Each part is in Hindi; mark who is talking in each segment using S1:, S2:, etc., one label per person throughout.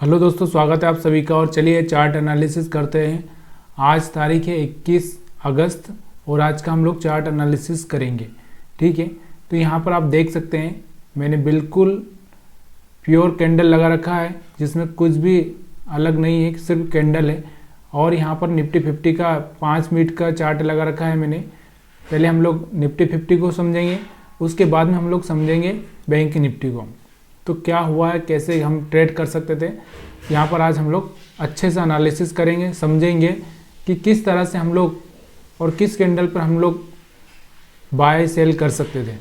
S1: हेलो दोस्तों, स्वागत है आप सभी का। और चलिए चार्ट एनालिसिस करते हैं। आज तारीख है 21 अगस्त और आज का हम लोग चार्ट एनालिसिस करेंगे। ठीक है, तो यहाँ पर आप देख सकते हैं मैंने बिल्कुल प्योर कैंडल लगा रखा है जिसमें कुछ भी अलग नहीं है, सिर्फ कैंडल है। और यहाँ पर निफ्टी 50 का 5 मिनट का चार्ट लगा रखा है मैंने। पहले हम लोग निफ्टी 50 को समझेंगे, उसके बाद में हम लोग समझेंगे बैंक निफ्टी को। तो क्या हुआ है, कैसे हम ट्रेड कर सकते थे, यहाँ पर आज हम लोग अच्छे से एनालिसिस करेंगे, समझेंगे कि किस तरह से हम लोग और किस कैंडल पर हम लोग बाय सेल कर सकते थे।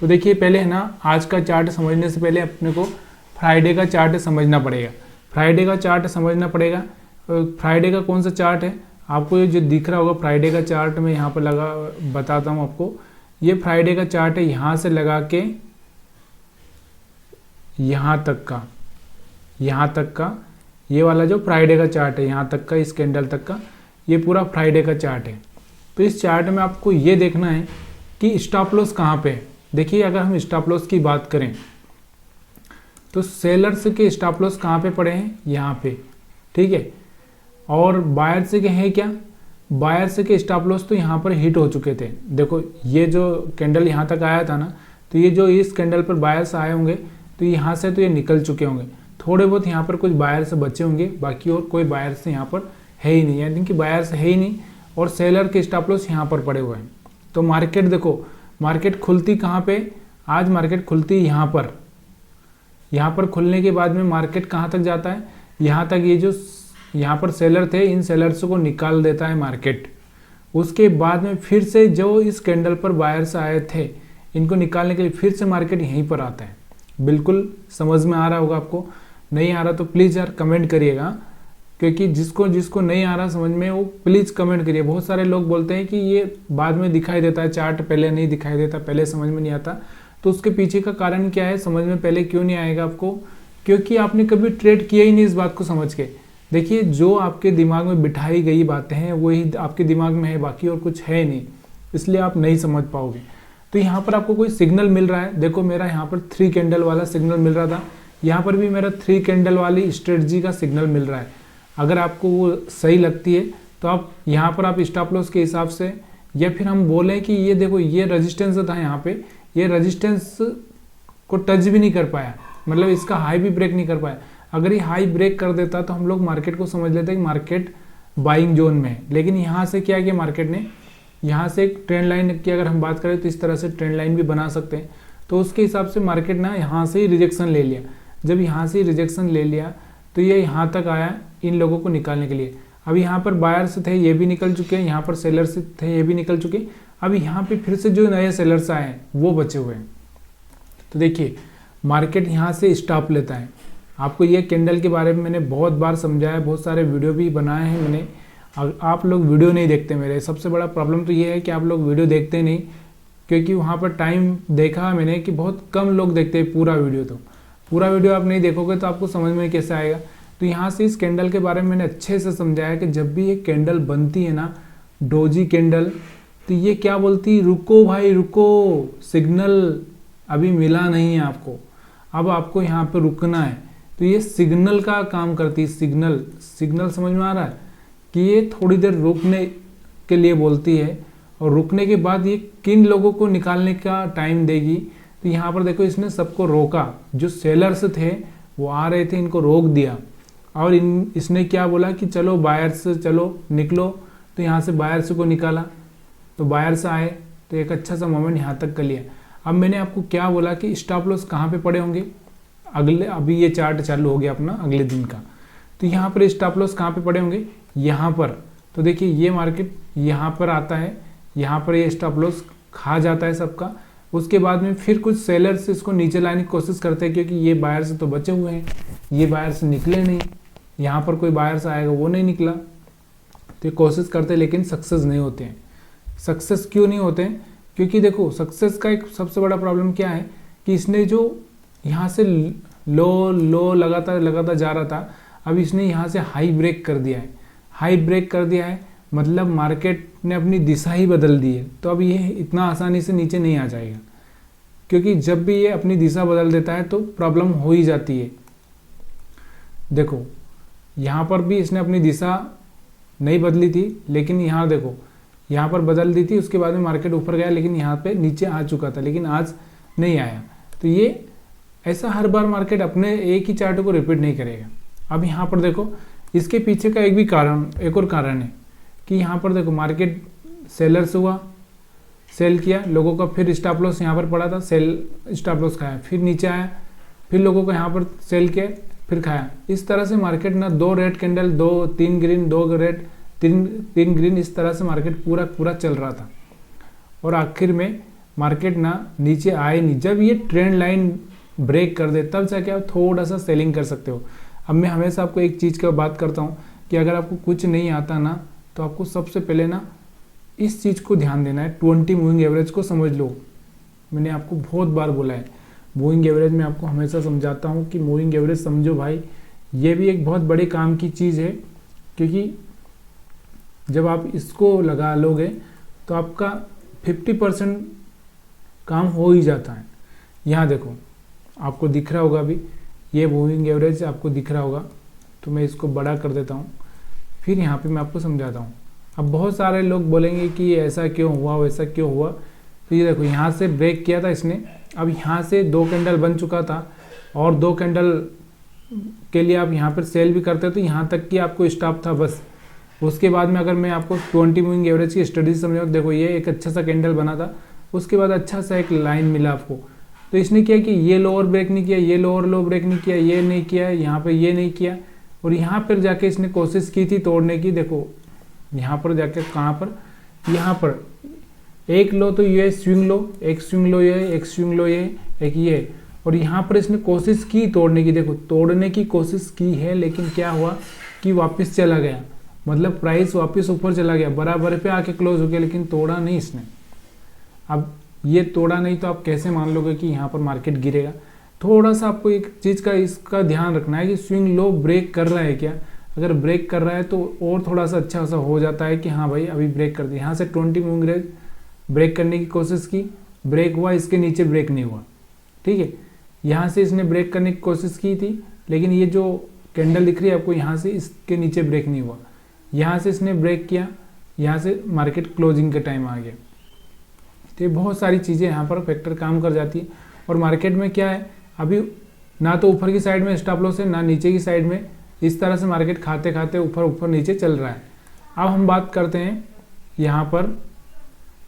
S1: तो देखिए पहले है ना, आज का चार्ट समझने से पहले अपने को फ्राइडे का चार्ट समझना पड़ेगा। फ्राइडे का चार्ट समझना पड़ेगा। फ्राइडे का कौन सा चार्ट है, आपको ये जो दिख रहा होगा फ्राइडे का चार्ट में यहाँ पर लगा बताता हूँ आपको। ये फ्राइडे का चार्ट है, यहाँ से लगा के यहाँ तक का ये वाला जो फ्राइडे का चार्ट है, यहाँ तक का, इस कैंडल तक का, ये पूरा फ्राइडे का चार्ट है। तो इस चार्ट में आपको ये देखना है कि स्टॉप लॉस कहाँ पे है। देखिए अगर हम स्टॉप लॉस की बात करें तो सेलर्स के स्टॉप लॉस कहाँ पे पड़े हैं, यहाँ पे। ठीक है, और बायर्स के हैं क्या, बायर्स के स्टॉप लॉस तो यहाँ पर हिट हो चुके थे। देखो ये जो कैंडल यहाँ तक आया था ना, तो ये जो इस कैंडल पर बायर्स आए होंगे तो यहाँ से तो ये निकल चुके होंगे। थोड़े बहुत यहाँ पर कुछ बायर्स बचे होंगे, बाकी और कोई बायर्स यहाँ पर है ही नहीं, यानी कि बायर्स है ही नहीं। और सेलर के स्टॉप लॉस यहाँ पर पड़े हुए हैं। तो मार्केट देखो, मार्केट खुलती कहाँ पे, आज मार्केट खुलती यहाँ पर। यहाँ पर खुलने के बाद में मार्केट कहाँ तक जाता है, यहाँ तक। ये जो यहाँ पर सेलर थे, इन सेलर्स को निकाल देता है मार्केट। उसके बाद में फिर से जो इस कैंडल पर बायर्स आए थे, इनको निकालने के लिए फिर से मार्केट यहीं पर आता है। बिल्कुल समझ में आ रहा होगा आपको। नहीं आ रहा तो प्लीज़ यार कमेंट करिएगा, क्योंकि जिसको नहीं आ रहा समझ में वो प्लीज़ कमेंट करिए। बहुत सारे लोग बोलते हैं कि ये बाद में दिखाई देता है चार्ट, पहले नहीं दिखाई देता, पहले समझ में नहीं आता। तो उसके पीछे का कारण क्या है, समझ में पहले क्यों नहीं आएगा आपको, क्योंकि आपने कभी ट्रेड किया ही नहीं इस बात को समझ के। देखिए जो आपके दिमाग में बिठाई गई बातें हैं वही आपके दिमाग में है, बाकी और कुछ है नहीं, इसलिए आप नहीं समझ पाओगे। तो यहाँ पर आपको कोई सिग्नल मिल रहा है, देखो मेरा यहाँ पर 3 कैंडल वाला सिग्नल मिल रहा था, यहाँ पर भी मेरा 3 कैंडल वाली स्ट्रेटजी का सिग्नल मिल रहा है। अगर आपको वो सही लगती है तो आप यहाँ पर आप स्टॉप लॉस के हिसाब से, या फिर हम बोलें कि ये देखो ये रेजिस्टेंस था यहाँ पे, ये रेजिस्टेंस को टच भी नहीं कर पाया, मतलब इसका हाई भी ब्रेक नहीं कर पाया। अगर ये हाई ब्रेक कर देता तो हम लोग मार्केट को समझ लेते कि मार्केट बाइंग जोन में है। लेकिन यहाँ से क्या किया मार्केट ने, यहाँ से एक ट्रेंड लाइन की अगर हम बात करें तो इस तरह से ट्रेंड लाइन भी बना सकते हैं। तो उसके हिसाब से मार्केट ना यहाँ से ही रिजेक्शन ले लिया। जब यहाँ से रिजेक्शन ले लिया तो ये यहाँ तक आया इन लोगों को निकालने के लिए। अब यहाँ पर बायर्स थे ये भी निकल चुके हैं, यहाँ पर सेलर्स थे ये भी निकल चुके। अब यहाँ पे फिर से जो नए सेलर्स आए हैं वो बचे हुए हैं। तो देखिए मार्केट यहाँ से स्टॉप लेता है। आपको ये कैंडल के बारे में मैंने बहुत बार समझाया, बहुत सारे वीडियो भी बनाए हैं मैंने। आप लोग वीडियो नहीं देखते मेरे, सबसे बड़ा प्रॉब्लम तो ये है कि आप लोग वीडियो देखते नहीं, क्योंकि वहाँ पर टाइम देखा मैंने कि बहुत कम लोग देखते हैं पूरा वीडियो। तो पूरा वीडियो आप नहीं देखोगे तो आपको समझ में कैसे आएगा। तो यहाँ से इस कैंडल के बारे में मैंने अच्छे से समझाया कि जब भी ये कैंडल बनती है ना, डोजी कैंडल, तो ये क्या बोलती, रुको भाई रुको, सिग्नल अभी मिला नहीं है आपको, अब आपको यहाँ पर रुकना है। तो ये सिग्नल का काम करती है, सिग्नल समझ में आ रहा है कि ये थोड़ी देर रुकने के लिए बोलती है, और रुकने के बाद ये किन लोगों को निकालने का टाइम देगी। तो यहाँ पर देखो इसने सबको रोका, जो सेलर्स थे वो आ रहे थे इनको रोक दिया, और इसने क्या बोला कि चलो बायर्स चलो निकलो। तो यहाँ से बायर्स को निकाला, तो बायर्स आए तो एक अच्छा सा मोमेंट यहाँ तक कर लिया। अब मैंने आपको क्या बोला कि स्टॉप लॉस कहाँ पे पड़े होंगे, अगले, अभी ये चार्ट चालू हो गया अपना अगले दिन का, तो यहाँ पर स्टॉप लॉस कहाँ पे पड़े होंगे, यहाँ पर। तो देखिए ये मार्केट यहाँ पर आता है, यहाँ पर ये स्टॉप लॉस खा जाता है सबका। उसके बाद में फिर कुछ सेलर्स इसको नीचे लाने की कोशिश करते हैं, क्योंकि ये बायर्स तो बचे हुए हैं, ये बायर्स निकले नहीं, यहाँ पर कोई बायर्स आएगा वो नहीं निकला। तो ये कोशिश करते हैं लेकिन सक्सेस नहीं होते हैं। सक्सेस क्यों नहीं होते हैं, क्योंकि देखो सक्सेस का एक सबसे बड़ा प्रॉब्लम क्या है कि इसने जो यहाँ से लो लगातार जा रहा था, अब इसने यहाँ से हाई ब्रेक कर दिया है। हाई ब्रेक कर दिया है मतलब मार्केट ने अपनी दिशा ही बदल दी है। तो अब ये इतना आसानी से नीचे नहीं आ जाएगा, क्योंकि जब भी ये अपनी दिशा बदल देता है तो प्रॉब्लम हो ही जाती है। देखो यहाँ पर भी इसने अपनी दिशा नहीं बदली थी, लेकिन यहाँ देखो यहाँ पर बदल दी थी, उसके बाद में मार्केट ऊपर गया, लेकिन यहाँ पे नीचे आ चुका था, लेकिन आज नहीं आया। तो ये ऐसा हर बार मार्केट अपने एक ही चार्ट को रिपीट नहीं करेगा। अब यहाँ पर देखो इसके पीछे का एक और कारण है कि यहाँ पर देखो मार्केट सेलर्स हुआ, सेल किया लोगों का, फिर स्टॉप लॉस यहाँ पर पड़ा था, सेल स्टॉप लॉस खाया, फिर नीचे आया, फिर लोगों को यहाँ पर सेल किया, फिर खाया। इस तरह से मार्केट ना 2 red candle, 3 green, 2 red, 3 green, इस तरह से मार्केट पूरा चल रहा था। और आखिर में मार्केट ना नीचे आए नहीं। जब ये ट्रेंड लाइन ब्रेक कर दे तब जाके आप थोड़ा सा सेलिंग कर सकते हो। अब मैं हमेशा आपको एक चीज़ की बात करता हूँ कि अगर आपको कुछ नहीं आता ना, तो आपको सबसे पहले ना इस चीज़ को ध्यान देना है, 20 मूविंग एवरेज को समझ लो। मैंने आपको बहुत बार बोला है मूविंग एवरेज में, आपको हमेशा समझाता हूँ कि मूविंग एवरेज समझो भाई। ये भी एक बहुत बड़े काम की चीज़ है, क्योंकि जब आप इसको लगा लोगे तो आपका 50% काम हो ही जाता है। यहाँ देखो आपको दिख रहा होगा, अभी ये मूविंग एवरेज आपको दिख रहा होगा, तो मैं इसको बड़ा कर देता हूँ, फिर यहाँ पे मैं आपको समझाता हूँ। अब बहुत सारे लोग बोलेंगे कि ये ऐसा क्यों हुआ, वैसा क्यों हुआ। तो ये देखो यहाँ से ब्रेक किया था इसने, अब यहाँ से 2 कैंडल बन चुका था, और 2 कैंडल के लिए आप यहाँ पर सेल भी करते, तो यहाँ तक कि आपको स्टॉप था बस। उसके बाद में अगर मैं आपको 20 मूविंग एवरेज की स्टडी समझाऊँ, देखो ये एक अच्छा सा कैंडल बना था, उसके बाद अच्छा सा एक लाइन मिला आपको। तो इसने किया कि ये लोअर ब्रेक नहीं किया, ये लोअर लो ब्रेक नहीं किया, ये नहीं किया, यहाँ पे ये नहीं किया, और यहाँ पर जाके इसने कोशिश की थी तोड़ने की। देखो यहाँ पर जाके कहाँ पर, यहाँ पर एक लो तो ये स्विंग लो, एक स्विंग लो ये, एक स्विंग लो ये, एक ये, और यहाँ पर इसने कोशिश की तोड़ने की। देखो तोड़ने की कोशिश की है, लेकिन क्या हुआ कि वापस चला गया, मतलब प्राइस वापस ऊपर चला गया, बराबर पे आके क्लोज हो गया, लेकिन तोड़ा नहीं इसने। अब ये तोड़ा नहीं तो आप कैसे मान लोगे कि यहाँ पर मार्केट गिरेगा। थोड़ा सा आपको एक चीज़ का इसका ध्यान रखना है कि स्विंग लो ब्रेक कर रहा है क्या। अगर ब्रेक कर रहा है तो और थोड़ा सा अच्छा सा हो जाता है कि हाँ भाई अभी ब्रेक कर दिया। यहाँ से 20 मूविंग एवरेज ब्रेक करने की कोशिश की, ब्रेक हुआ, इसके नीचे ब्रेक नहीं हुआ, ठीक है। यहाँ से इसने ब्रेक करने की कोशिश की थी, लेकिन ये जो कैंडल दिख रही है आपको, यहाँ से इसके नीचे ब्रेक नहीं हुआ। यहाँ से इसने ब्रेक किया, यहाँ से मार्केट क्लोजिंग के टाइम आ गया। तो ये बहुत सारी चीज़ें यहाँ पर फैक्टर काम कर जाती है। और मार्केट में क्या है, अभी ना तो ऊपर की साइड में स्टॉप लॉस है, ना नीचे की साइड में। इस तरह से मार्केट खाते खाते ऊपर ऊपर नीचे चल रहा है। अब हम बात करते हैं यहाँ पर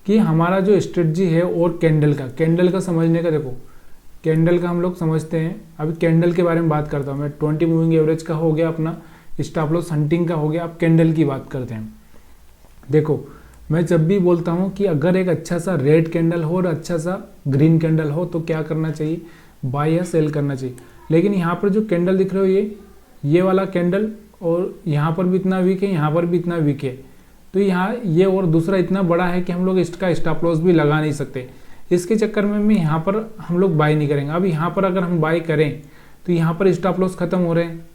S1: कि हमारा जो स्ट्रेटजी है और कैंडल का समझने का। देखो कैंडल का हम लोग समझते हैं, अभी कैंडल के बारे में बात करता हूँ मैं। 20 मूविंग एवरेज का हो गया, अपना स्टॉप लॉस हंटिंग का हो गया, अब कैंडल की बात करते हैं। देखो मैं जब भी बोलता हूँ कि अगर एक अच्छा सा रेड कैंडल हो और अच्छा सा ग्रीन कैंडल हो तो क्या करना चाहिए, बाय या सेल करना चाहिए। लेकिन यहाँ पर जो कैंडल दिख रहे हो ये वाला कैंडल, और यहाँ पर भी इतना वीक है, यहाँ पर भी इतना वीक है, तो यहाँ ये और दूसरा इतना बड़ा है कि हम लोग इसका स्टॉप लॉस भी लगा नहीं सकते। इसके चक्कर में यहाँ पर हम लोग बाय नहीं करेंगे। अब यहाँ पर अगर हम बाय करें तो यहाँ पर स्टॉप लॉस खत्म हो रहे हैं,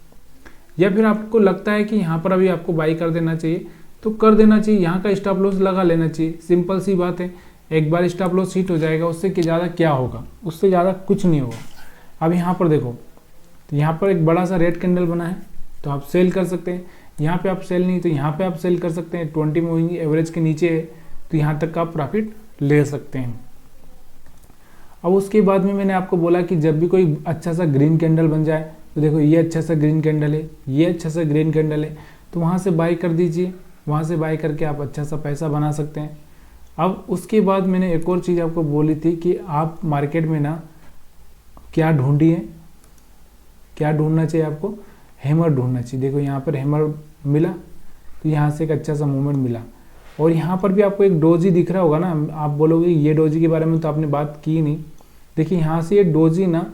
S1: या फिर आपको लगता है कि यहाँ पर अभी आपको बाय कर देना चाहिए तो कर देना चाहिए, यहाँ का स्टॉप लॉस लगा लेना चाहिए। सिंपल सी बात है, एक बार स्टॉप लॉस हिट हो जाएगा, उससे ज़्यादा क्या होगा, उससे ज़्यादा कुछ नहीं होगा। अब यहाँ पर देखो, तो यहाँ पर एक बड़ा सा रेड कैंडल बना है, तो आप सेल कर सकते हैं। यहाँ पे आप सेल नहीं तो यहाँ पे आप सेल कर सकते हैं। 20 मूविंग एवरेज के नीचे है तो यहाँ तक का आप प्रॉफिट ले सकते हैं। अब उसके बाद में मैंने आपको बोला कि जब भी कोई अच्छा सा ग्रीन कैंडल बन जाए, तो देखो ये अच्छा सा ग्रीन कैंडल है, ये अच्छा सा ग्रीन कैंडल है, तो वहाँ से बाय कर दीजिए। वहाँ से बाय करके आप अच्छा सा पैसा बना सकते हैं। अब उसके बाद मैंने एक और चीज़ आपको बोली थी कि आप मार्केट में ना क्या ढूंढिए, क्या ढूंढना चाहिए आपको, हैमर ढूंढना चाहिए। देखो यहाँ पर हैमर मिला, तो यहाँ से एक अच्छा सा मूवमेंट मिला, और यहाँ पर भी आपको एक डोजी दिख रहा होगा ना। आप बोलोगे ये डोजी के बारे में तो आपने बात की नहीं। देखिए यहाँ से ये डोजी ना,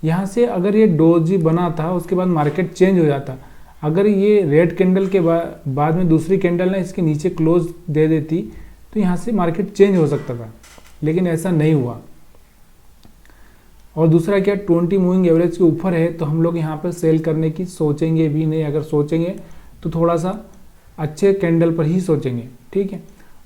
S1: यहाँ से अगर ये डोजी बना था उसके बाद मार्केट चेंज हो जाता। अगर ये रेड कैंडल के बाद में दूसरी कैंडल ना इसके नीचे क्लोज दे देती तो यहाँ से मार्केट चेंज हो सकता था, लेकिन ऐसा नहीं हुआ। और दूसरा क्या, 20 मूविंग एवरेज के ऊपर है तो हम लोग यहाँ पर सेल करने की सोचेंगे भी नहीं। अगर सोचेंगे तो थोड़ा सा अच्छे कैंडल पर ही सोचेंगे, ठीक है।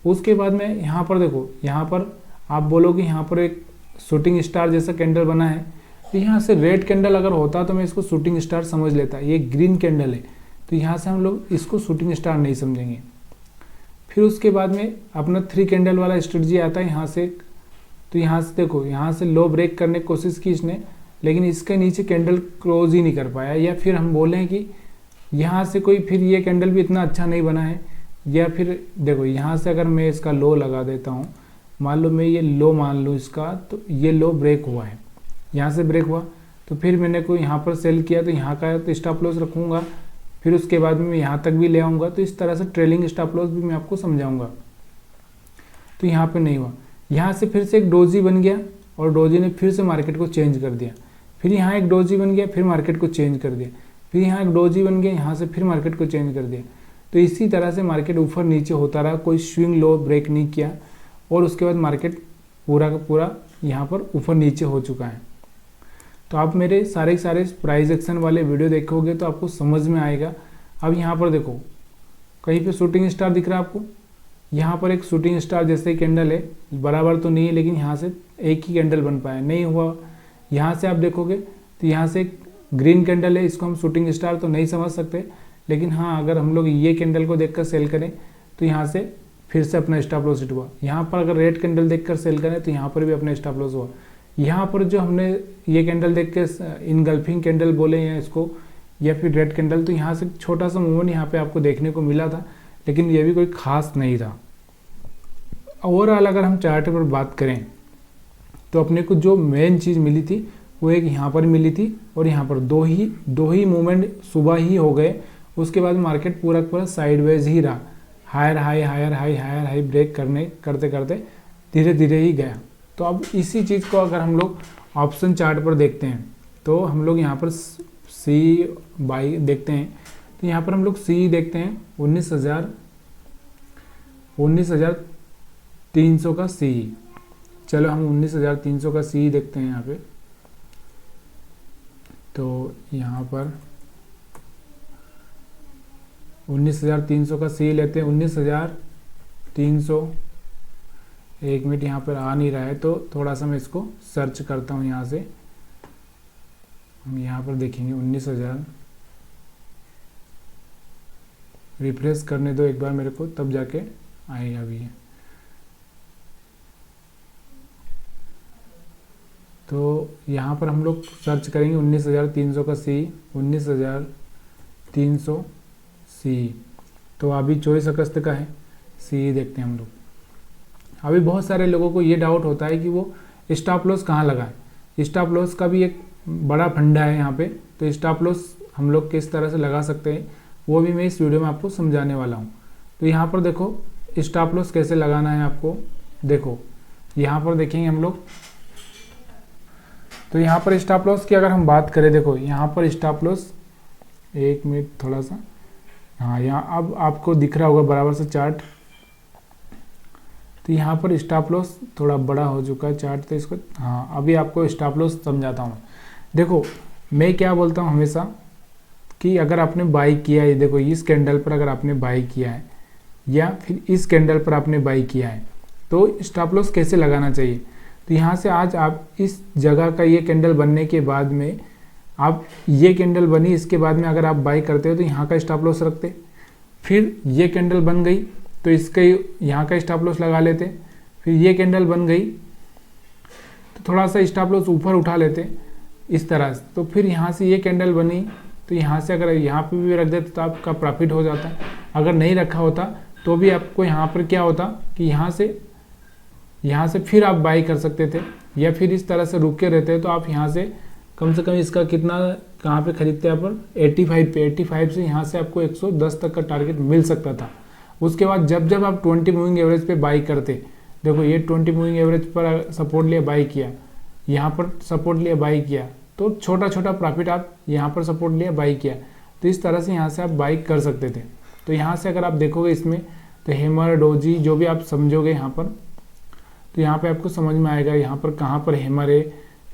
S1: उसके बाद में यहाँ पर देखो, यहाँ पर आप बोलोगे यहाँ पर एक शूटिंग स्टार जैसा कैंडल बना है, तो यहाँ से रेड कैंडल अगर होता तो मैं इसको शूटिंग स्टार समझ लेता, ये ग्रीन कैंडल है तो यहाँ से हम लोग इसको शूटिंग स्टार नहीं समझेंगे। फिर उसके बाद में अपना 3 कैंडल वाला स्ट्रेटजी आता है यहाँ से। तो यहाँ से देखो, यहाँ से लो ब्रेक करने की कोशिश की इसने, लेकिन इसके नीचे कैंडल क्लोज ही नहीं कर पाया, या फिर हम बोलें कि यहाँ से कोई फिर ये कैंडल भी इतना अच्छा नहीं बना है। या फिर देखो यहाँ से अगर मैं इसका लो लगा देता हूँ, मान लो मैं ये लो मान लूँ इसका, तो ये लो ब्रेक हुआ है, यहाँ से ब्रेक हुआ तो फिर मैंने कोई यहाँ पर सेल किया तो यहाँ का तो स्टॉप लॉस रखूँगा, फिर उसके बाद में मैं यहाँ तक भी ले आऊँगा। तो इस तरह से ट्रेलिंग स्टॉप लॉस भी मैं आपको समझाऊँगा। तो यहाँ पे नहीं हुआ, यहाँ से फिर से एक डोजी बन गया और डोजी ने फिर से मार्केट को चेंज कर दिया, फिर यहाँ एक डोजी बन गया, फिर मार्केट को चेंज कर दिया, फिर यहाँ एक डोजी बन गया, यहाँ से फिर मार्केट को चेंज कर दिया। तो इसी तरह से मार्केट ऊपर नीचे होता रहा, कोई स्विंग लो ब्रेक नहीं किया और उसके बाद मार्केट पूरा का पूरा यहाँ पर ऊपर नीचे हो चुका है। तो आप मेरे सारे प्राइस एक्शन वाले वीडियो देखोगे तो आपको समझ में आएगा। अब यहाँ पर देखो कहीं पे शूटिंग स्टार दिख रहा है आपको, यहाँ पर एक शूटिंग स्टार जैसे कैंडल है, बराबर तो नहीं है लेकिन यहाँ से एक ही कैंडल बन पाया, नहीं हुआ। यहाँ से आप देखोगे तो यहाँ से एक ग्रीन कैंडल है, इसको हम शूटिंग स्टार तो नहीं समझ सकते, लेकिन हाँ अगर हम लोग ये कैंडल को देखकर सेल करें तो यहाँ से फिर से अपना स्टॉप लॉस हिट हुआ। यहाँ पर अगर रेड कैंडल देखकर सेल करें तो यहाँ पर भी अपना स्टॉप लॉस हुआ। यहाँ पर जो हमने ये कैंडल देख के इनगल्फिंग कैंडल बोले हैं इसको, या फिर रेड कैंडल, तो यहाँ से छोटा सा मूवमेंट यहाँ पे आपको देखने को मिला था, लेकिन ये भी कोई खास नहीं था। ओवरऑल अगर हम चार्ट पर बात करें तो अपने को जो मेन चीज़ मिली थी वो एक यहाँ पर मिली थी और यहाँ पर दो ही मूवमेंट सुबह ही हो गए। उसके बाद मार्केट पूरा पूरा साइडवेज ही रहा, हायर हाई ब्रेक करते करते धीरे धीरे ही गया। तो अब इसी चीज़ को अगर हम लोग ऑप्शन चार्ट पर देखते हैं तो हम लोग यहाँ पर सी बाई देखते हैं, तो यहाँ पर हम लोग सी देखते हैं 19,300 का सी। चलो हम 19,300 का सी देखते हैं यहाँ पे। तो यहाँ पर 19,300 का सी लेते हैं। 19,300, एक मिनट यहाँ पर आ नहीं रहा है तो थोड़ा सा मैं इसको सर्च करता हूँ। यहाँ से हम यहाँ पर देखेंगे 19,000, रिफ्रेश करने दो एक बार मेरे को, तब जाके आएगा अभी। तो यहाँ पर हम लोग सर्च करेंगे 19,300 का सी, 19,300 सी। तो अभी 24 अगस्त का है, सी देखते हैं हम लोग। अभी बहुत सारे लोगों को ये डाउट होता है कि वो स्टॉप लॉस कहाँ लगाए। स्टॉप लॉस का भी एक बड़ा फंडा है यहाँ पे, तो स्टॉप लॉस हम लोग किस तरह से लगा सकते हैं वो भी मैं इस वीडियो में आपको समझाने वाला हूँ। तो यहाँ पर देखो स्टॉप लॉस कैसे लगाना है आपको। देखो यहाँ पर देखेंगे हम लोग, तो यहाँ पर स्टॉप लॉस की अगर हम बात करें, देखो यहाँ पर स्टॉप लॉस, एक मिनट थोड़ा सा, हाँ यहाँ अब आपको दिख रहा होगा बराबर से चार्ट। तो यहाँ पर स्टॉप लॉस थोड़ा बड़ा हो चुका है चार्ट, तो इसको हाँ अभी आपको स्टॉप लॉस समझाता हूँ। देखो मैं क्या बोलता हूँ हमेशा कि अगर आपने बाई किया है, देखो इस कैंडल पर अगर आपने बाई किया है या फिर इस कैंडल पर आपने बाई किया है तो स्टॉप लॉस कैसे लगाना चाहिए। तो यहाँ से आज आप इस जगह का ये कैंडल बनने के बाद में आप ये कैंडल बनी, इसके बाद में अगर आप बाई करते हो तो यहाँ का स्टॉप लॉस रखते, फिर ये कैंडल बन गई तो इसका यहाँ का स्टॉप लॉस लगा लेते, फिर ये कैंडल बन गई तो थोड़ा सा स्टॉप लॉस ऊपर उठा लेते इस तरह से। तो फिर यहाँ से ये कैंडल बनी तो यहाँ से अगर यहाँ पे भी रख देते तो आपका प्रॉफिट हो जाता। अगर नहीं रखा होता तो भी आपको यहाँ पर क्या होता कि यहाँ से फिर आप बाई कर सकते थे, या फिर इस तरह से रुके रहते तो आप यहाँ से कम इसका कितना कहाँ पे खरीदते आप पर 85 पे, 85 से यहाँ से आपको 110 तक का टारगेट मिल सकता था। उसके बाद जब आप 20 मूविंग एवरेज पे बाई करते, देखो ये 20 मूविंग एवरेज पर सपोर्ट लिया बाई किया, यहाँ पर सपोर्ट लिया बाई किया, तो छोटा छोटा प्रॉफिट आप यहाँ पर सपोर्ट लिया बाई किया, तो इस तरह से यहाँ से आप बाई कर सकते थे। तो यहाँ से अगर आप देखोगे इसमें तो हैमर डोजी जो भी आप समझोगे यहाँ पर, तो यहाँ पे आपको समझ में आएगा यहाँ पर कहाँ पर हैमर है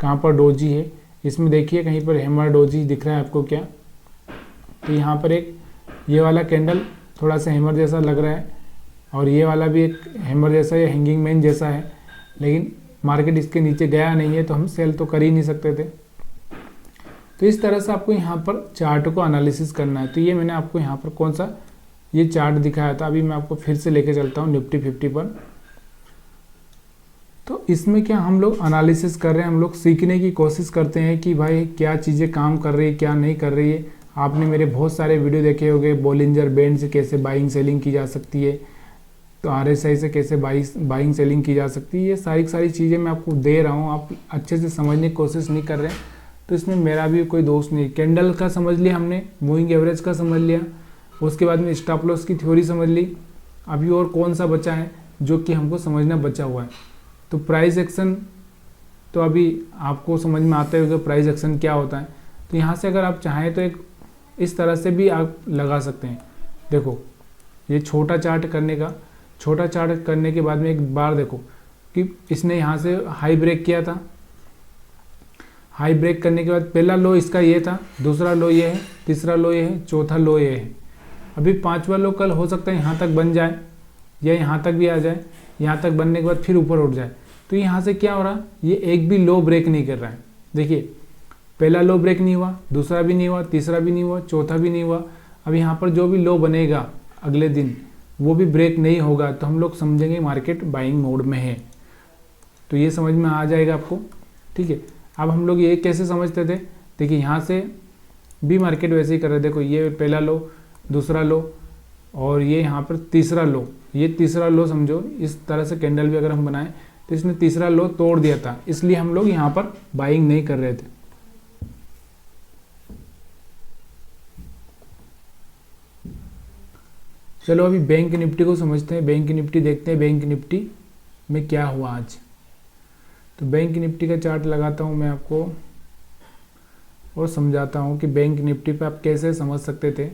S1: कहाँ पर डोजी है। इसमें देखिए कहीं पर हैमर डोजी दिख रहा है आपको क्या। तो यहाँ पर एक ये वाला कैंडल थोड़ा सा हैमर जैसा लग रहा है और ये वाला भी एक हैमर जैसा या हैंगिंग मैन जैसा है, लेकिन मार्केट इसके नीचे गया नहीं है तो हम सेल तो कर ही नहीं सकते थे। तो इस तरह से आपको यहाँ पर चार्ट को एनालिसिस करना है। तो ये मैंने आपको यहाँ पर कौन सा ये चार्ट दिखाया था, अभी मैं आपको फिर से लेके चलता हूँ निफ्टी 50 पर। तो इसमें क्या हम लोग एनालिसिस कर रहे हैं, हम लोग सीखने की कोशिश करते हैं कि भाई क्या चीज़ें काम कर रही है क्या नहीं कर रही है। आपने मेरे बहुत सारे वीडियो देखे होंगे, बॉलिंजर बैंड से कैसे बाइंग सेलिंग की जा सकती है, तो RSI से कैसे बाइंग सेलिंग की जा सकती है। ये सारी चीज़ें मैं आपको दे रहा हूँ, आप अच्छे से समझने की कोशिश नहीं कर रहे हैं, तो इसमें मेरा भी कोई दोष नहीं। कैंडल का समझ लिया हमने, मूविंग एवरेज का समझ लिया, उसके बाद में स्टॉप लॉस की थ्योरी समझ ली। अभी और कौन सा बचा है जो कि हमको समझना बचा हुआ है? तो प्राइस एक्शन तो अभी आपको समझ में आता होगा प्राइस एक्शन क्या होता है। तो यहाँ से अगर आप चाहें तो एक इस तरह से भी आप लगा सकते हैं। देखो ये छोटा चार्ट करने के बाद में एक बार देखो कि इसने यहाँ से हाई ब्रेक किया था। हाई ब्रेक करने के बाद पहला लो इसका ये था, दूसरा लो ये है, तीसरा लो ये है, चौथा लो ये है। अभी पांचवा लो कल हो सकता है यहाँ तक बन जाए या यहाँ तक भी आ जाए, यहाँ तक बनने के बाद फिर ऊपर उठ जाए। तो यहाँ से क्या हो रहा है, ये एक भी लो ब्रेक नहीं कर रहा है। देखिए पहला लो ब्रेक नहीं हुआ, दूसरा भी नहीं हुआ, तीसरा भी नहीं हुआ, चौथा भी नहीं हुआ। अब यहाँ पर जो भी लो बनेगा अगले दिन वो भी ब्रेक नहीं होगा, तो हम लोग समझेंगे मार्केट बाइंग मोड में है। तो ये समझ में आ जाएगा आपको, ठीक है। अब हम लोग ये कैसे समझते थे, देखिए यहाँ से भी मार्केट वैसे ही कर रहे थे। देखो ये पहला लो, दूसरा लो और ये यहाँ पर तीसरा लो, ये तीसरा लो समझो। इस तरह से कैंडल भी अगर हम बनाएं तो इसने तीसरा लो तोड़ दिया था, इसलिए हम लोग यहाँ पर बाइंग नहीं कर रहे थे। चलो अभी बैंक निफ्टी को समझते हैं, बैंक निफ्टी देखते हैं बैंक निफ्टी में क्या हुआ आज। तो बैंक निफ्टी का चार्ट लगाता हूँ मैं आपको और समझाता हूँ कि बैंक निफ्टी पे आप कैसे समझ सकते थे।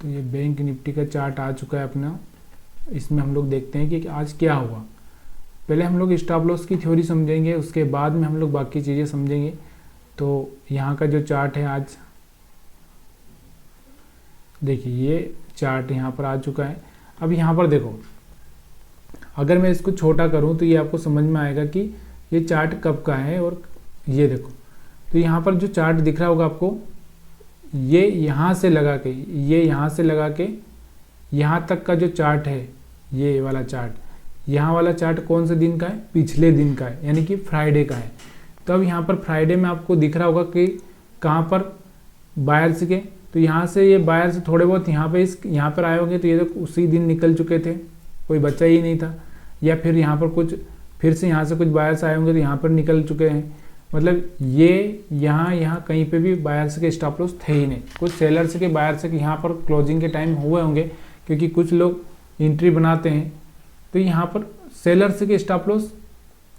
S1: तो ये बैंक निफ्टी का चार्ट आ चुका है अपना, इसमें हम लोग देखते हैं कि आज क्या हुआ। पहले हम लोग स्टॉप लॉस की थ्योरी समझेंगे, उसके बाद में हम लोग बाकी चीज़ें समझेंगे। तो यहाँ का जो चार्ट है आज देखिए, ये चार्ट यहाँ पर आ चुका है। अब यहाँ पर देखो, अगर मैं इसको छोटा करूँ तो ये आपको समझ में आएगा कि ये चार्ट कब का है। और ये देखो, तो यहाँ पर जो चार्ट दिख रहा होगा आपको, ये यहाँ से लगा के, ये यहाँ से लगा के यहाँ तक का जो चार्ट है, ये वाला चार्ट, यहाँ वाला चार्ट कौन से दिन का है, पिछले दिन का है, यानी कि फ्राइडे का है। तो अब यहाँ पर फ्राइडे में आपको दिख रहा होगा कि कहाँ पर बायर्स के, तो यहाँ से ये बायर्स थोड़े बहुत यहाँ पर आए होंगे, तो ये तो उसी दिन निकल चुके थे, कोई बचा ही नहीं था। या फिर यहाँ पर कुछ फिर से यहाँ से कुछ बायर्स आए होंगे तो यहाँ पर निकल चुके हैं। मतलब ये यहाँ कहीं पे भी बायर्स के स्टॉप लॉस थे ही नहीं। कुछ सेलर्स के बायर्स के यहाँ पर क्लोजिंग के टाइम हुए होंगे, क्योंकि कुछ लोग एंट्री बनाते हैं। तो यहाँ पर सेलर्स के स्टॉप लॉस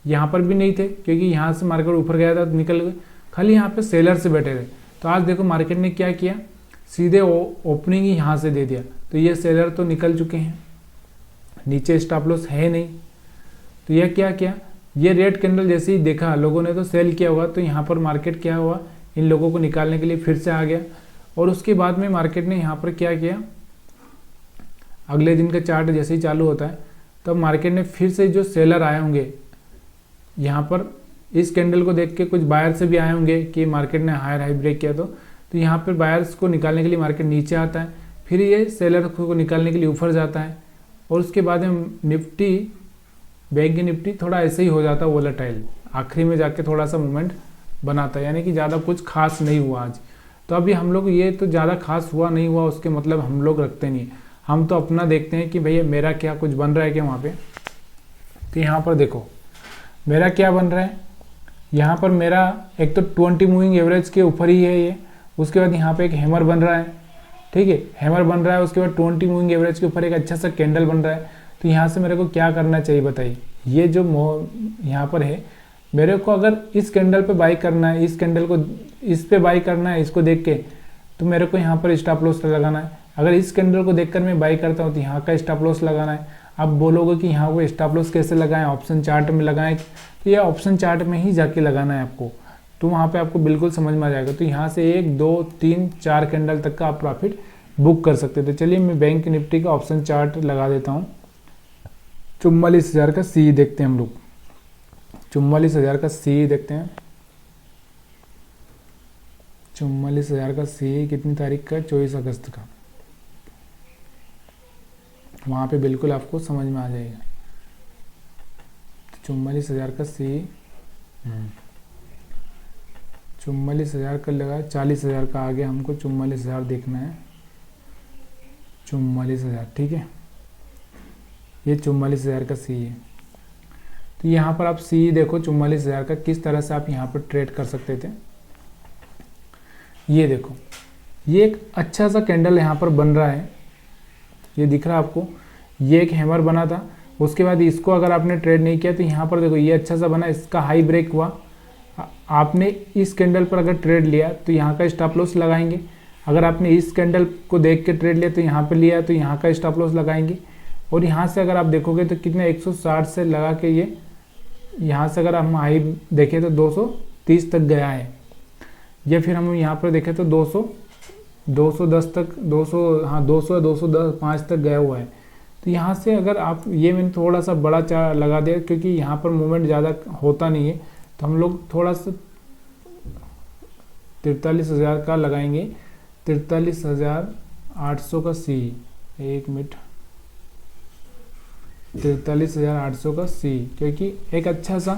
S1: यहाँ पर भी नहीं थे, क्योंकि यहाँ से मार्केट ऊपर गया था तो निकल गए, खाली यहाँ पे सेलर्स बैठे थे। तो आज देखो मार्केट ने क्या किया, सीधे ओपनिंग ही यहाँ से दे दिया। तो ये सेलर तो निकल चुके हैं, नीचे स्टॉप लॉस है नहीं। तो यह क्या किया, ये रेड कैंडल जैसे ही देखा लोगों ने तो सेल किया होगा। तो यहाँ पर मार्केट क्या हुआ, इन लोगों को निकालने के लिए फिर से आ गया। और उसके बाद में मार्केट ने यहाँ पर क्या किया, अगले दिन का चार्ट जैसे ही चालू होता है तब मार्केट ने फिर से जो सेलर आए होंगे यहाँ पर, इस कैंडल को देख के कुछ बायर से भी आए होंगे कि मार्केट ने हायर हाई ब्रेक किया। तो यहाँ पर बायर्स को निकालने के लिए मार्केट नीचे आता है, फिर ये सेलर को निकालने के लिए ऊपर जाता है। और उसके बाद में निफ्टी, बैंक निफ्टी थोड़ा ऐसे ही हो जाता है वोलेटाइल, आखिरी में जाके थोड़ा सा मूवमेंट बनाता है, यानी कि ज़्यादा कुछ खास नहीं हुआ आज। तो अभी हम लोग ये तो ज़्यादा खास हुआ नहीं हुआ उसके मतलब हम लोग रखते नहीं, हम तो अपना देखते हैं कि भैया मेरा क्या कुछ बन रहा है क्या वहाँ पे। तो यहाँ पर देखो मेरा क्या बन रहा है, यहाँ पर मेरा एक तो 20 मूविंग एवरेज के ऊपर ही है ये, उसके बाद यहाँ पे एक हैमर बन रहा है, ठीक है, हैमर बन रहा है। उसके बाद 20 मूविंग एवरेज के ऊपर एक अच्छा सा कैंडल बन रहा है। तो यहाँ से मेरे को क्या करना चाहिए बताइए, ये जो यहाँ पर है, मेरे को अगर इस कैंडल पे बाई करना है, इस कैंडल को इस पे बाई करना है इसको देख के, तो मेरे को यहाँ पर स्टॉप लॉस लगाना है। अगर इस कैंडल को देखकर मैं बाई करता हूँ तो यहाँ का स्टॉप लॉस लगाना है। अब बोलोगे कि यहाँ को स्टॉप लॉस कैसे लगाएं, ऑप्शन चार्ट में लगाएं, तो ये ऑप्शन चार्ट में ही जाके लगाना है आपको, तो वहाँ पे आपको बिल्कुल समझ में आ जाएगा। तो यहाँ से 1 2 3 4 कैंडल तक का आप प्रॉफिट बुक कर सकते थे। चलिए मैं बैंक निफ्टी का ऑप्शन चार्ट लगा देता हूँ। 44,000 का सी देखते हैं हम लोग, 44,000 का सी देखते हैं। 44,000 का सी कितनी तारीख का, 24 अगस्त का। वहाँ पे बिल्कुल आपको समझ में आ जाएगा। 44,000 का सी, 44,000 का लगा, 40,000 का आ गया, हमको 44,000 देखना है। 44,000 ठीक है, ये 44,000 का सी है। तो यहाँ पर आप सी देखो 44,000 का किस तरह से आप यहाँ पर ट्रेड कर सकते थे। ये देखो, ये एक अच्छा सा कैंडल यहाँ पर बन रहा है, ये दिख रहा है आपको। ये एक हैमर बना था, उसके बाद इसको अगर आपने ट्रेड नहीं किया तो यहाँ पर देखो ये अच्छा सा बना, इसका हाई ब्रेक हुआ। आपने इस कैंडल पर अगर ट्रेड लिया तो यहाँ का स्टॉप लॉस लगाएंगे। अगर आपने इस कैंडल को देख के ट्रेड लिया तो यहाँ पे लिया तो यहाँ का स्टॉप लॉस लगाएंगे। और यहाँ से अगर आप देखोगे तो कितने 160 से लगा के ये यहाँ से अगर हम हाई देखें तो 230 तक गया है, या फिर हम यहाँ पर देखें तो 210 तक, 205 तक गया हुआ है। तो यहाँ से अगर आप, ये मैंने थोड़ा सा बड़ा चार्ट लगा दिया क्योंकि यहाँ पर मूवमेंट ज़्यादा होता नहीं है, तो हम लोग थोड़ा सा 43,000 का लगाएंगे। 43,800 का सी, एक मिनट, 43,800 का सी, क्योंकि एक अच्छा सा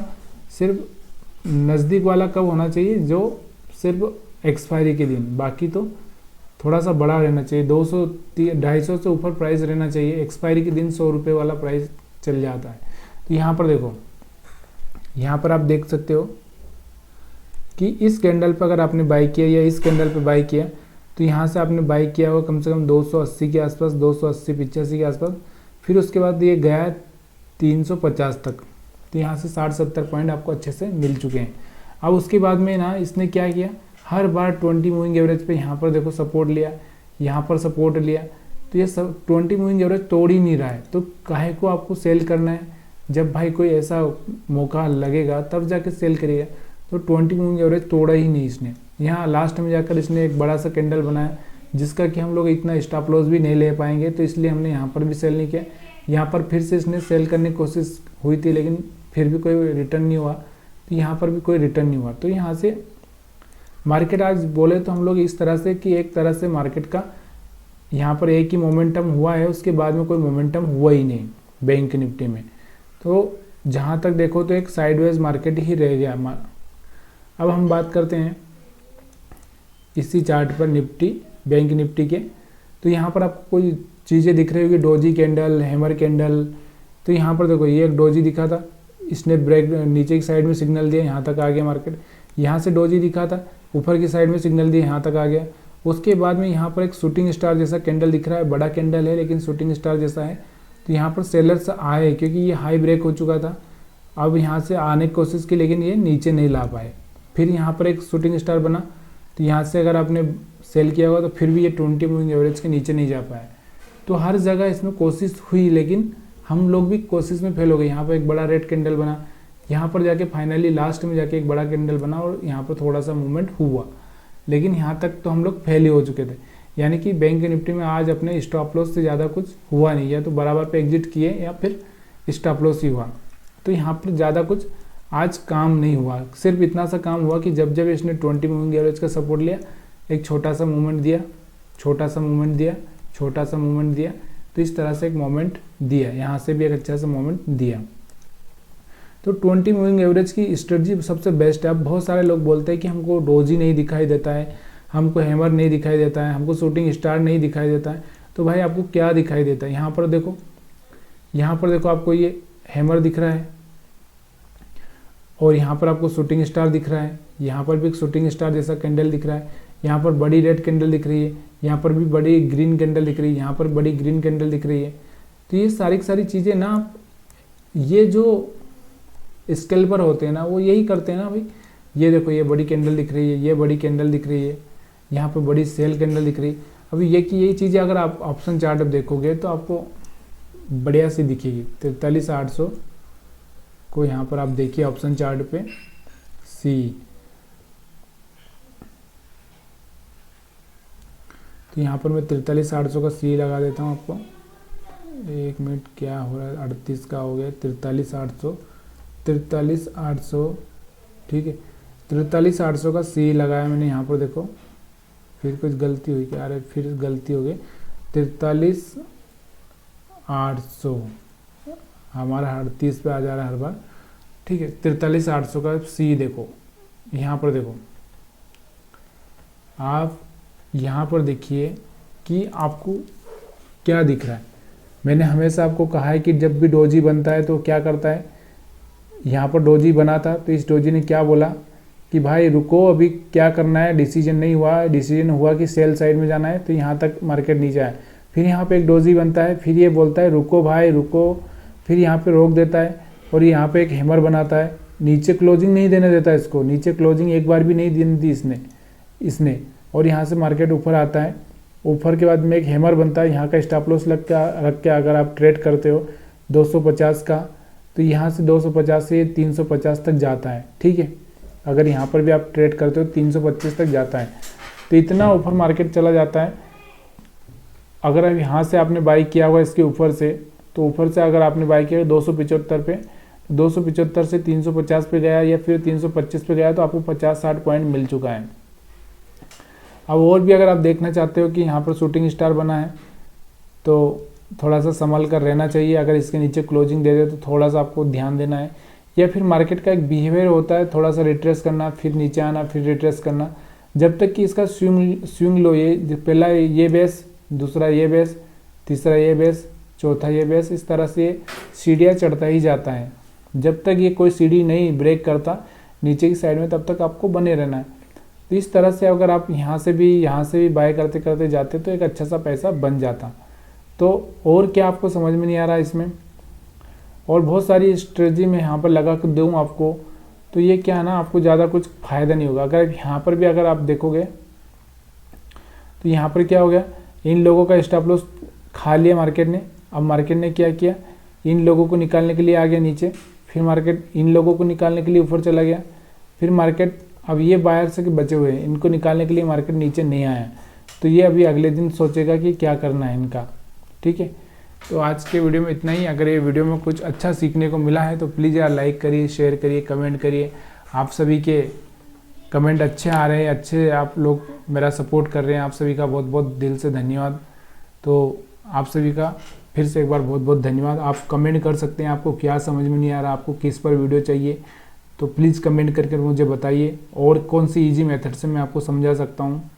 S1: सिर्फ नज़दीक वाला कब होना चाहिए, जो सिर्फ एक्सपायरी के दिन, बाकी तो थोड़ा सा बड़ा रहना चाहिए। 200-250 से ऊपर प्राइस रहना चाहिए। एक्सपायरी के दिन 100 रुपये वाला प्राइस चल जाता है। तो यहाँ पर देखो, यहाँ पर आप देख सकते हो कि इस कैंडल पर अगर आपने बाई किया या इस कैंडल पर बाई किया तो यहाँ से आपने बाई किया होगा कम से कम 280 के आसपास, 280-85 के आसपास। फिर उसके बाद ये गया 350 तक, तो यहाँ से 60-70 पॉइंट आपको अच्छे से मिल चुके हैं। अब उसके बाद में ना इसने क्या किया, हर बार 20 मूविंग एवरेज पे यहाँ पर देखो सपोर्ट लिया, यहाँ पर सपोर्ट लिया, तो ये सब 20 मूविंग एवरेज तोड़ ही नहीं रहा है। तो काहे को आपको सेल करना है, जब भाई कोई ऐसा मौका लगेगा तब जाके सेल करिएगा। तो 20 मूविंग एवरेज तोड़ा ही नहीं इसने। यहाँ लास्ट में जाकर इसने एक बड़ा सा कैंडल बनाया जिसका कि हम लोग इतना स्टॉप लॉस भी नहीं ले पाएंगे, तो इसलिए हमने यहाँ पर भी सेल नहीं किया। यहाँ पर फिर से इसने सेल करने की कोशिश हुई थी लेकिन फिर भी कोई रिटर्न नहीं हुआ, तो यहाँ पर भी कोई रिटर्न नहीं हुआ। तो यहाँ से मार्केट आज बोले तो हम लोग इस तरह से कि एक तरह से मार्केट का यहाँ पर एक ही मोमेंटम हुआ है, उसके बाद में कोई मोमेंटम हुआ ही नहीं बैंक निफ्टी में। तो जहाँ तक देखो तो एक साइडवेज मार्केट ही रह गया। अब हम बात करते हैं इसी चार्ट पर निफ्टी, बैंक निफ्टी के। तो यहाँ पर आपको कोई चीज़ें दिख रही होगी, डोजी कैंडल, हैमर कैंडल। तो यहाँ पर देखो ये एक डोजी दिखा था, इसने ब्रेक नीचे की साइड में सिग्नल दिया, यहाँ तक आ गया मार्केट। यहाँ से डोजी दिखा था, ऊपर की साइड में सिग्नल दिया, यहाँ तक आ गया। उसके बाद में यहाँ पर एक शूटिंग स्टार जैसा कैंडल दिख रहा है, बड़ा कैंडल है लेकिन शूटिंग स्टार जैसा है। तो यहाँ पर सेलर्स आए क्योंकि ये हाई ब्रेक हो चुका था। अब यहाँ से आने की कोशिश की लेकिन ये नीचे नहीं ला पाए। फिर यहाँ पर एक शूटिंग स्टार बना, तो यहाँ से अगर आपने सेल किया होगा तो फिर भी ये 20 मूविंग एवरेज के नीचे नहीं जा पाया। तो हर जगह इसमें कोशिश हुई लेकिन हम लोग भी कोशिश में फेल हो गए। यहाँ पर एक बड़ा रेड कैंडल बना, यहाँ पर जाके फाइनली लास्ट में जाके एक बड़ा कैंडल बना और यहाँ पर थोड़ा सा मूवमेंट हुआ, लेकिन यहाँ तक तो हम लोग फेल ही हो चुके थे। यानी कि बैंक निफ्टी में आज अपने स्टॉप लॉस से ज़्यादा कुछ हुआ नहीं, या तो बराबर पे एग्जिट किए या फिर स्टॉप लॉस ही हुआ। तो यहाँ पर ज़्यादा कुछ आज काम नहीं हुआ, सिर्फ इतना सा काम हुआ कि जब जब इसने 20 मूविंग एवरेज का सपोर्ट लिया, एक छोटा सा मूवमेंट दिया, छोटा सा मूवमेंट दिया, छोटा सा मूवमेंट दिया, तो इस तरह से एक मोमेंट दिया, यहाँ से भी एक अच्छा सा मोमेंट दिया। तो 20 मूविंग एवरेज की स्ट्रेटजी सबसे बेस्ट है। अब बहुत सारे लोग बोलते हैं कि हमको डोजी नहीं दिखाई देता है, हमको हैमर नहीं दिखाई देता है, हमको शूटिंग स्टार नहीं दिखाई देता है। तो भाई आपको क्या दिखाई देता है, यहाँ पर देखो, यहाँ पर देखो आपको ये हैमर दिख रहा है और यहाँ पर आपको शूटिंग स्टार दिख रहा है, यहाँ पर भी एक शूटिंग स्टार जैसा कैंडल दिख रहा है, यहाँ पर बड़ी रेड कैंडल दिख रही है, यहाँ पर भी बड़ी ग्रीन कैंडल दिख रही है, यहाँ पर बड़ी ग्रीन कैंडल दिख रही है। तो ये सारी की सारी चीज़ें ना, ये जो स्कैल्पर होते हैं ना वो यही करते हैं ना भाई। ये देखो ये बड़ी कैंडल दिख रही है, ये बड़ी कैंडल दिख रही है, यहाँ पर बड़ी सेल कैंडल दिख रही है। अभी ये कि यही चीज़ें अगर आप ऑप्शन चार्ट देखोगे तो आपको बढ़िया सी दिखेगी। 43,800 को यहाँ पर आप देखिए ऑप्शन चार्ट पे सी, तो यहाँ पर मैं 43,800 का सी लगा देता हूँ आपको। एक मिनट, क्या हो रहा है, 38 का हो गया, 43,800, 43,800 ठीक है, 43,800 का सी लगाया मैंने यहाँ पर देखो। फिर कुछ गलती हुई क्या? अरे फिर गलती हो गई। 43,800 हमारा 38 पे आ जा रहा है हर बार। ठीक है, 43,800 का सी देखो, यहाँ पर देखो, आप यहाँ पर देखिए कि आपको क्या दिख रहा है। मैंने हमेशा आपको कहा है कि जब भी डोजी बनता है तो क्या करता है, यहाँ पर डोजी बना था तो इस डोजी ने क्या बोला कि भाई रुको, अभी क्या करना है, डिसीजन नहीं हुआ, डिसीजन हुआ कि सेल साइड में जाना है तो यहाँ तक मार्केट नीचे आए। फिर यहाँ पे एक डोजी बनता है, फिर ये बोलता है रुको भाई रुको, फिर यहाँ पे रोक देता है और यहाँ पे एक हैमर बनाता है, नीचे क्लोजिंग नहीं देने देता इसको, नीचे क्लोजिंग एक बार भी नहीं देनी थी इसने और यहाँ से मार्केट ऊपर आता है। ऊपर के बाद में एक हैमर बनता है, यहाँ का स्टॉप लॉस रख के अगर आप ट्रेड करते हो 250 का, तो यहाँ से 250 से 350 तक जाता है। ठीक है, अगर यहाँ पर भी आप ट्रेड करते हो 325 तक जाता है, तो इतना ऊपर मार्केट चला जाता है। अगर अब यहाँ से आपने बाई किया हुआ इसके ऊपर से, तो ऊपर से अगर आपने बाई किया 275 पे, 275 से 350 पे गया या फिर 325 पे गया तो आपको 50-60 पॉइंट मिल चुका है। अब और भी अगर आप देखना चाहते हो कि यहाँ पर शूटिंग स्टार बना है तो थोड़ा सा संभल कर रहना चाहिए। अगर इसके नीचे क्लोजिंग दे दे तो थोड़ा सा आपको ध्यान देना है। या फिर मार्केट का एक बिहेवियर होता है, थोड़ा सा रिट्रेस करना, फिर नीचे आना, फिर रिट्रेस करना, जब तक कि इसका स्विंग लो, ये पहला ये बेस, दूसरा ये बेस, तीसरा ये बेस, चौथा ये बेस, इस तरह से सीढ़ियाँ चढ़ता ही जाता है। जब तक ये कोई सीढ़ी नहीं ब्रेक करता नीचे की साइड में, तब तक आपको बने रहना है। तो इस तरह से अगर आप यहाँ से भी बाय करते करते जाते तो एक अच्छा सा पैसा बन जाता। तो और क्या आपको समझ में नहीं आ रहा इसमें? और बहुत सारी स्ट्रेटजी मैं यहाँ पर लगा कर दूँ आपको, तो ये क्या है ना, आपको ज़्यादा कुछ फ़ायदा नहीं होगा। अगर यहाँ पर भी अगर आप देखोगे तो यहाँ पर क्या हो गया, इन लोगों का स्टॉप लॉस खा लिया मार्केट ने। अब मार्केट ने क्या किया, इन लोगों को निकालने के लिए आ गया नीचे, फिर मार्केट इन लोगों को निकालने के लिए ऊपर चला गया, फिर मार्केट अब ये बायर से बचे हुए हैं, इनको निकालने के लिए मार्केट नीचे नहीं आया, तो ये अभी अगले दिन सोचेगा कि क्या करना है इनका। ठीक है, तो आज के वीडियो में इतना ही। अगर ये वीडियो में कुछ अच्छा सीखने को मिला है तो प्लीज़ यार लाइक करिए, शेयर करिए, कमेंट करिए। आप सभी के कमेंट अच्छे आ रहे हैं, अच्छे आप लोग मेरा सपोर्ट कर रहे हैं, आप सभी का बहुत बहुत दिल से धन्यवाद। तो आप सभी का फिर से एक बार बहुत बहुत धन्यवाद। आप कमेंट कर सकते हैं, आपको क्या समझ में नहीं आ रहा, आपको किस पर वीडियो चाहिए, तो प्लीज़ कमेंट करके मुझे बताइए और कौन सी ईजी मेथड से मैं आपको समझा सकता हूँ।